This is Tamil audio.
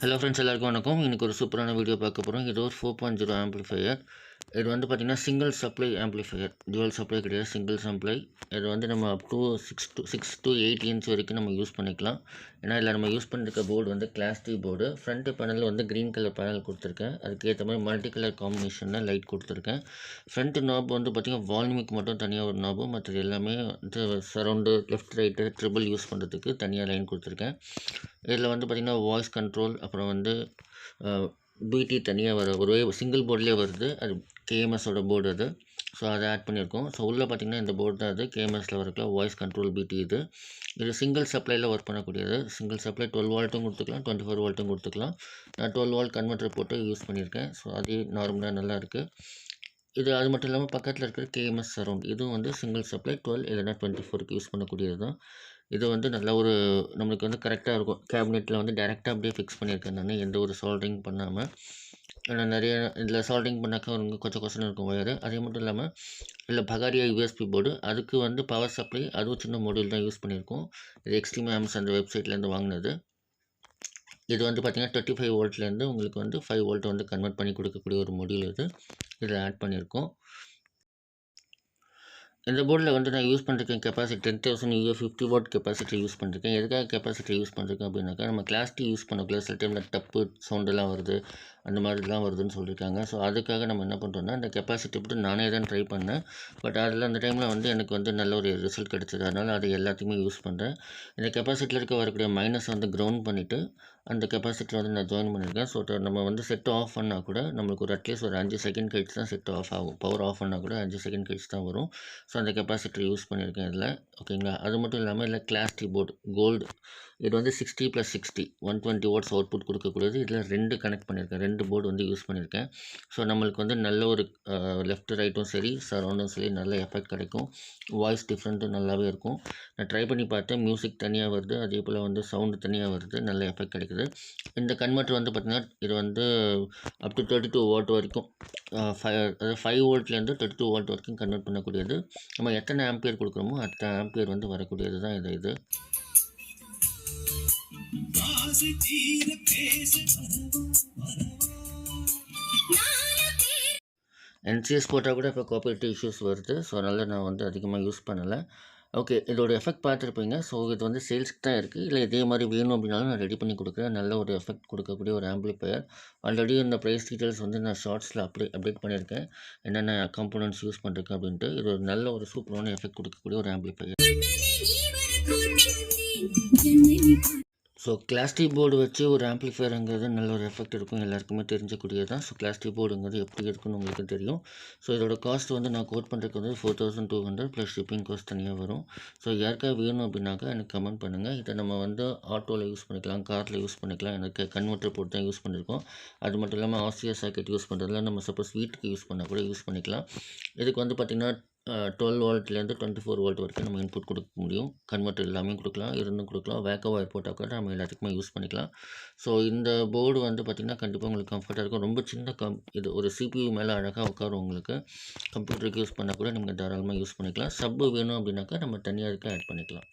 ஹலோ ஃப்ரெண்ட்ஸ், எல்லாருக்கும் வணக்கம். இன்றைக்கி ஒரு சூப்பரான வீடியோ பார்க்க போகிறோம். இது ஒரு 4.0 ஆம்ப்ளிஃபையர். இது வந்து பார்த்திங்கன்னா single supply amplifier, dual supply கிடையாது, சிங்கிள் சப்ளை. இது வந்து நம்ம அப் டு 6 to 8 இன்ச் வரைக்கும் நம்ம யூஸ் பண்ணிக்கலாம். ஏன்னா இதில் நம்ம யூஸ் பண்ணிருக்க போர்டு வந்து கிளாஸ் டி போர்டு. ஃப்ரண்ட் பேனலில் வந்து க்ரீன் கலர் பேனல் கொடுத்துருக்கேன். அதுக்கேற்ற மாதிரி மல்டி கலர் காம்பினேஷனில் லைட் கொடுத்துருக்கேன். ஃப்ரண்ட் நாப் வந்து பார்த்திங்கன்னா வால்யூமுக்கு மட்டும் தனியாக ஒரு நாபு, மற்றது எல்லாமே வந்து surround, left right, triple use பண்ணுறதுக்கு தனியாக லைன் கொடுத்துருக்கேன். இதில் வந்து பார்த்திங்கன்னா வாய்ஸ் கண்ட்ரோல், அப்புறம் வந்து பிடி தனியாக வர ஒரு சிங்கிள் போர்ட்லேயே வருது. அது கேஎம்எஸோட போர்டு அது. ஸோ அதை ஆட் பண்ணியிருக்கோம். ஸோ உள்ளே பார்த்திங்கன்னா இந்த போர்டு தான் அது கேஎம்எஸில் வரக்குள்ள வாய்ஸ் கண்ட்ரோல் பிடி. இது சிங்கிள் சப்ளையில் ஒர்க் பண்ணக்கூடியது. சிங்கிள் சப்ளை 12 வால்ட்டும் கொடுத்துக்கலாம், 24 வால்ட்டும் கொடுத்துக்கலாம். நான் 12 வால்ட் கன்வெர்ட்டர் போட்டு யூஸ் பண்ணியிருக்கேன். ஸோ அதே நார்மலாக நல்லா இருக்குது. இது அது மட்டும் இல்லாமல் பக்கத்தில் இருக்கிற கேஎம்எஸ் சரௌண்ட், இதுவும் வந்து சிங்கிள் சப்ளை 12 இல்லைனா 24க்கு யூஸ் பண்ணக்கூடியது தான். இது வந்து நல்ல ஒரு நம்மளுக்கு வந்து கரெக்டாக இருக்கும். கேபினெட்டில் வந்து டேரெக்டாக அப்படியே ஃபிக்ஸ் பண்ணியிருக்கேன் நான், எந்த ஒரு சால்ட்ரிங் பண்ணாமல். ஏன்னா நிறைய இதில் சால்ட்ரிங் பண்ணாக்கா கொஞ்சம் கொசன் இருக்கும் ஒயரு. அதே மட்டும் இல்லாமல் இல்லை பகாரியா யூஎஸ்பி போர்டு, அதுக்கு வந்து பவர் சப்ளை, அதுவும் சின்ன மாடியூல் தான் யூஸ் பண்ணியிருக்கோம். இது எக்ஸ்ட்ரீம் ஆம்ஸ் அந்த வெப்சைட்லேருந்து வாங்கினது. இது வந்து பார்த்திங்கன்னா 35 வோல்ட்லேருந்து உங்களுக்கு வந்து 5 வோல்ட் வந்து கன்வெர்ட் பண்ணி கொடுக்கக்கூடிய ஒரு மாடியூல் இது. இதில் ஆட் பண்ணியிருக்கோம். இந்த போர்டில் வந்து நான் யூஸ் பண்ணிருக்கேன் கெப்பாசிட்டி 10,000 50 வாட் கெப்பாசிட்டி யூஸ் பண்ணிருக்கேன். எதுக்காக கெப்பாசிட்டி யூஸ் பண்ணிருக்கேன் அப்படின்னாக்கா, நம்ம கிளாஸ் டி யூஸ் பண்ணக்குள்ள சில டைமில் டப்பு சவுண்டெல்லாம் வருது, அந்த மாதிரிலாம் வருதுன்னு சொல்லியிருக்காங்க. ஸோ அதுக்காக நம்ம என்ன பண்ணுறோம்னா, இந்த கெப்பாசிட்டி போட்டு நானே தான் ட்ரை பண்ணேன். பட் அதில் அந்த டைமில் வந்து எனக்கு வந்து நல்ல ஒரு ரிசல்ட் கிடச்சிது. அதனால் அது எல்லாத்தையுமே யூஸ் பண்ணுறேன். இந்த கெப்பாசிட்டியில் இருக்க வரக்கூடிய மைனஸ் வந்து கிரவுண்ட் பண்ணிவிட்டு அந்த கெப்பாசிட்டி வந்து நான் ஜாயின் பண்ணியிருக்கேன். ஸோ நம்ம வந்து செட் ஆஃப் பண்ணால் கூட நம்மளுக்கு ஒரு அட்லீஸ்ட் ஒரு 5 செகண்ட் கழிச்சு தான் செட் ஆஃப் ஆகும். பவர் ஆஃப் பண்ணால் கூட 5 செகண்ட் கழிச்சு தான் வரும். ஸோ அந்த கெப்பாசிட்டர் யூஸ் பண்ணியிருக்கேன் இதில். ஓகேங்களா. அது மட்டும் இல்லாமல் இதில் கிளாஸ் டி போர்டு கோல்டு, இது வந்து 60+60 120 வாட்ஸ் அவுட்புட் கொடுக்கக்கூடியது. இதில் 2 கனெக்ட் பண்ணியிருக்கேன், 2 போர்டு வந்து யூஸ் பண்ணியிருக்கேன். ஸோ நம்மளுக்கு வந்து நல்ல ஒரு லெஃப்ட் ரைட்டும் சரி, சரௌண்டும் சரி, நல்ல எஃபெக்ட் கிடைக்கும். வாய்ஸ் டிஃப்ரெண்ட்டும் நல்லாவே இருக்கும். நான் ட்ரை பண்ணி பார்த்தேன். மியூசிக் தனியாக வருது, அதே போல் வந்து சவுண்டு தனியாக வருது, நல்ல எஃபெக்ட் கிடைக்குது. இந்த கன்வெர்ட்டர் வந்து பார்த்திங்கன்னா இது வந்து அப் டு 32 வாட் வரைக்கும், அதாவது 5 வோல்ட்லேருந்து 32 வாட் வரைக்கும் கன்வெர்ட் பண்ணக்கூடியது. நம்ம எத்தனை ஆம்பியர் கொடுக்குறோமோ அத்தனை ஆம்பியர் வந்து வரக்கூடியது தான் இது. என்சிஎஸ் போட்டால் கூட இப்போ காப்பிரைட் இஷ்யூஸ் வருது. ஸோ அதனால் நான் வந்து அதிகமாக யூஸ் பண்ணலை. ஓகே, இதோட எஃபெக்ட் பார்த்துருப்பீங்க. ஸோ இது வந்து சேல்ஸ்க்கு தான் இருக்குது. இல்லை இதே மாதிரி வேணும் அப்படின்னாலும் நான் ரெடி பண்ணி கொடுக்குறேன். நல்ல ஒரு எஃபெக்ட் கொடுக்கக்கூடிய ஒரு ஆம்பிளிஃபையர். ஆல்ரெடி இந்த ப்ரைஸ் டீட்டெயில்ஸ் வந்து நான் ஷார்ட்ஸில் அப்டேட் பண்ணியிருக்கேன், என்னென்ன கம்போனன்ட்ஸ் யூஸ் பண்ணிருக்கேன் அப்படின்ட்டு. இது ஒரு நல்ல ஒரு சூப்பரான எஃபெக்ட் கொடுக்கக்கூடிய ஒரு amplifier. So class D board வச்சு ஒரு ஆம்ப்ளிஃபையருங்கிறது நல்ல ஒரு எஃபெக்ட் இருக்கும், எல்லாருக்குமே தெரிஞ்சக்கூடியது தான். ஸோ கிளாஸ் டி போர்டுங்கிறது எப்படி இருக்குன்னு உங்களுக்கு தெரியும். ஸோ இதோட காஸ்ட் வந்து நான் கோட் பண்ணுறதுக்கு வந்து 4200 ப்ளஸ் ஷிப்பிங் காஸ்ட் தனியாக வரும். ஸோ யாருக்காக வேணும் அப்படின்னாக்கா எனக்கு கமெண்ட் பண்ணுங்கள். இதை நம்ம வந்து ஆட்டோவில் யூஸ் பண்ணிக்கலாம், காரில் யூஸ் பண்ணிக்கலாம். எனக்கு கன்வெர்ட்டர் போட்டு தான் யூஸ் பண்ணியிருக்கோம். அது மட்டும் இல்லாமல் ஆர்சிஎஸ் சாக்கெட் யூஸ் பண்ணுறதுல நம்ம சப்போஸ் வீட்டுக்கு யூஸ் பண்ணால் கூட யூஸ் பண்ணிக்கலாம். இதுக்கு வந்து பார்த்திங்கன்னா 12 வால்ட்லேருந்து 24 வால்ட் வரைக்கும் நம்ம இன்புட் கொடுக்க முடியும். கன்வெர்ட்டர் எல்லாமே கொடுக்கலாம், இருந்தும் கொடுக்கலாம். வேக்கோ ஒயர் போட்டால் கூட நம்ம எல்லாத்துக்குமே யூஸ் பண்ணிக்கலாம். ஸோ இந்த போர்டு வந்து பார்த்திங்கன்னா கண்டிப்பாக உங்களுக்கு கம்ஃபர்ட்டாக இருக்கும். ரொம்ப சின்ன இது ஒரு CPU மேலே அழகாக உட்காரும். உங்களுக்கு கம்ப்யூட்டருக்கு யூஸ் பண்ணால் கூட நீங்கள் தாராளமாக யூஸ் பண்ணிக்கலாம். சப்பு வேணும் அப்படின்னாக்கா நம்ம தனியாக இருக்க ஆட் பண்ணிக்கலாம்.